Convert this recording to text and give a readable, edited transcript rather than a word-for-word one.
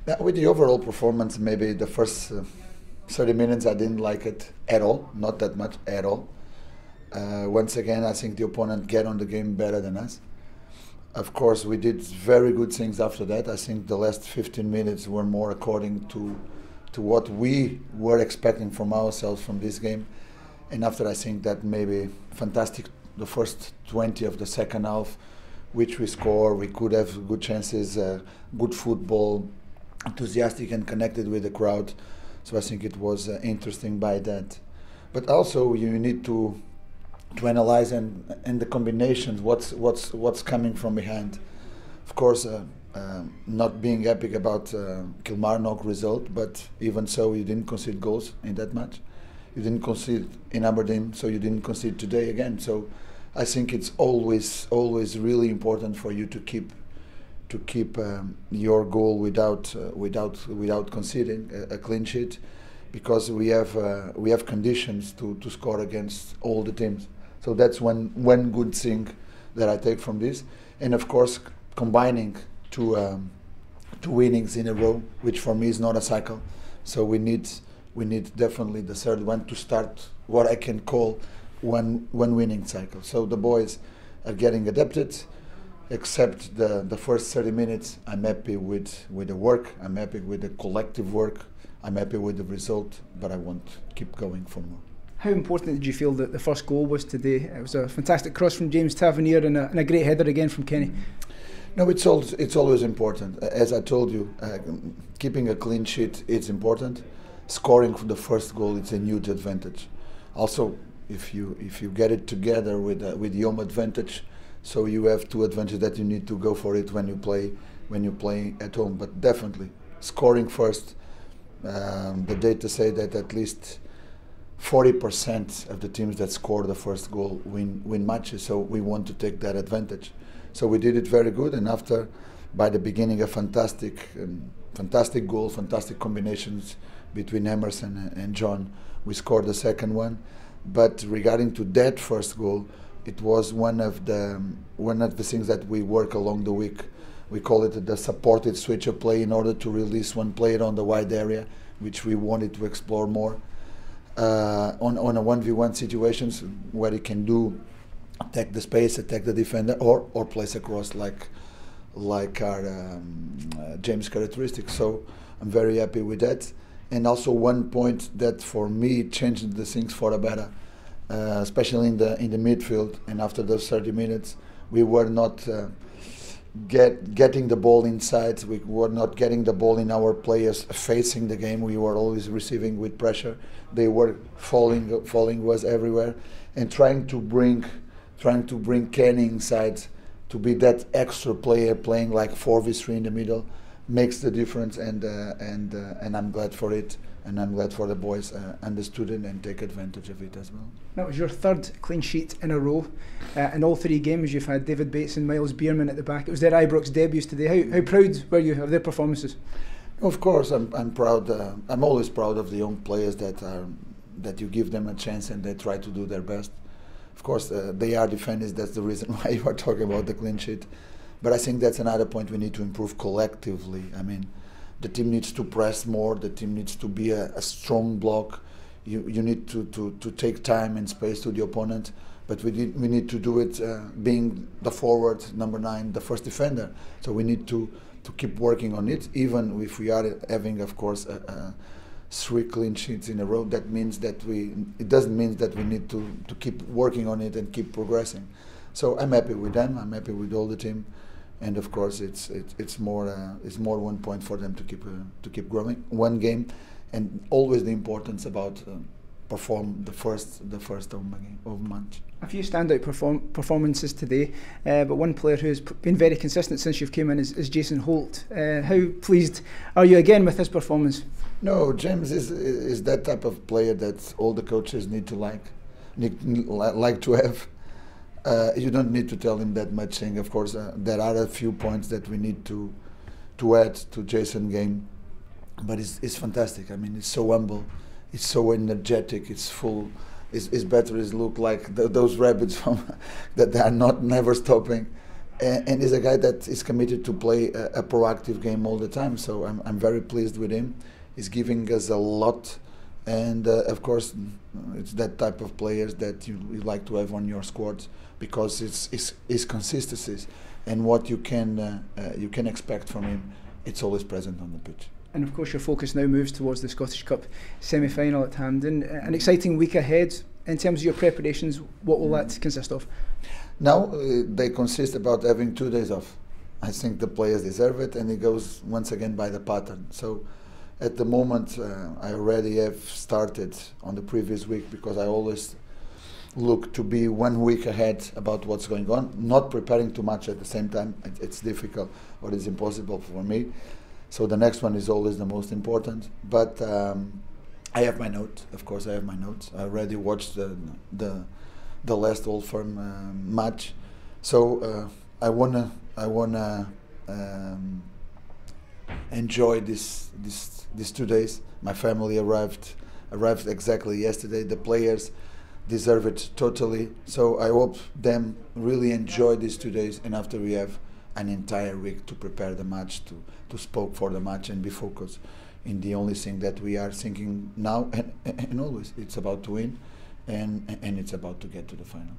Yeah, with the overall performance, maybe the first 30 minutes I didn't like it at all, not that much at all. Once again, I think the opponent get on the game better than us. Of course, we did very good things after that. I think the last 15 minutes were more according to what we were expecting from ourselves from this game. And after, I think that maybe fantastic, the first 20 of the second half, which we score, we could have good chances, good football, enthusiastic and connected with the crowd. So I think it was interesting by that. But also you need to analyze and the combinations, what's coming from behind. Of course, not being epic about Kilmarnock result, but even so, you didn't concede goals in that match. You didn't concede in Aberdeen, so you didn't concede today again. So I think it's always really important for you to keep your goal without conceding a clean sheet, because we have conditions to score against all the teams. So that's one good thing that I take from this, and of course combining two winnings in a row, which for me is not a cycle. So we need definitely the third one to start what I can call one winning cycle. So the boys are getting adapted. Except the first 30 minutes, I'm happy with the work. I'm happy with the collective work. I'm happy with the result, but I want to keep going for more. How important did you feel that the first goal was today? It was a fantastic cross from James Tavernier and a great header again from Kenny. No, it's always important. As I told you, keeping a clean sheet is important. Scoring for the first goal, it's a huge advantage. Also, if you get it together with the home advantage, so you have two advantages that you need to go for it when you play at home. But definitely scoring first. The data say that at least 40% of the teams that score the first goal win matches. So we want to take that advantage. So we did it very good. And after, by the beginning, a fantastic goal, fantastic combinations between Emerson and John. We scored the second one. But regarding to that first goal, it was one of the things that we work along the week. We call it the supported switch of play in order to release one player on the wide area, which we wanted to explore more on a 1v1 situations where he can do attack the space, attack the defender, or place across like our James characteristics. So I'm very happy with that. And also one point that for me changed the things for the better. Especially in the midfield, and after those 30 minutes, we were not getting the ball inside. We were not getting the ball in our players facing the game. We were always receiving with pressure. They were falling was everywhere, and trying to bring Kenny inside to be that extra player playing like 4v3 in the middle makes the difference, and I'm glad for it. And I'm glad for the boys understood it and take advantage of it as well. That was your third clean sheet in a row. In all three games you've had David Bates and Miles Bierman at the back. It was their Ibrox debuts today. How proud were you of their performances? Of course, I'm proud. I'm always proud of the young players that you give them a chance and they try to do their best. Of course, they are defenders. That's the reason why you are talking about the clean sheet. But I think that's another point we need to improve collectively. I mean, the team needs to press more. The team needs to be a strong block. You need to take time and space to the opponent, but we need to do it being the forward, number 9, the first defender. So we need to keep working on it, even if we are having, of course, 3 clean sheets in a row. That means that it doesn't mean that we need to keep working on it and keep progressing. So I'm happy with them. I'm happy with all the team. And of course, it's more 1 point for them to keep growing. One game, and always the importance about perform the first home match. A few standout performances today, but one player who's been very consistent since you've come in is Jason Holt. How pleased are you again with his performance? No, James is that type of player that all the coaches need to like to have. You don't need to tell him that much thing. Of course, there are a few points that we need to add to Jason's game, but it's fantastic. I mean, it's so humble, it's so energetic, it's full. His batteries look like those rabbits that they are never stopping. and he's a guy that is committed to play a proactive game all the time. So I'm very pleased with him. He's giving us a lot, and of course it's that type of players that you like to have on your squad, because it's consistencies, and what you can expect from him, it's always present on the pitch. And of course your focus now moves towards the Scottish Cup semi-final at hand, and an exciting week ahead. In terms of your preparations, what will that consist of? Now they consist about having 2 days off. I think the players deserve it, and it goes once again by the pattern. So at the moment I already have started on the previous week, because I always look to be 1 week ahead about what's going on, not preparing too much at the same time. It's difficult, or it's impossible for me. So the next one is always the most important. But I have my notes. Of course, I have my notes. I already watched the last Old Firm match, so I wanna enjoy these 2 days. My family arrived exactly yesterday. The players deserve it totally. So I hope them really enjoy these 2 days, and after we have an entire week to prepare the match, to spoke for the match and be focused in the only thing that we are thinking now and always. It's about to win, and it's about to get to the final.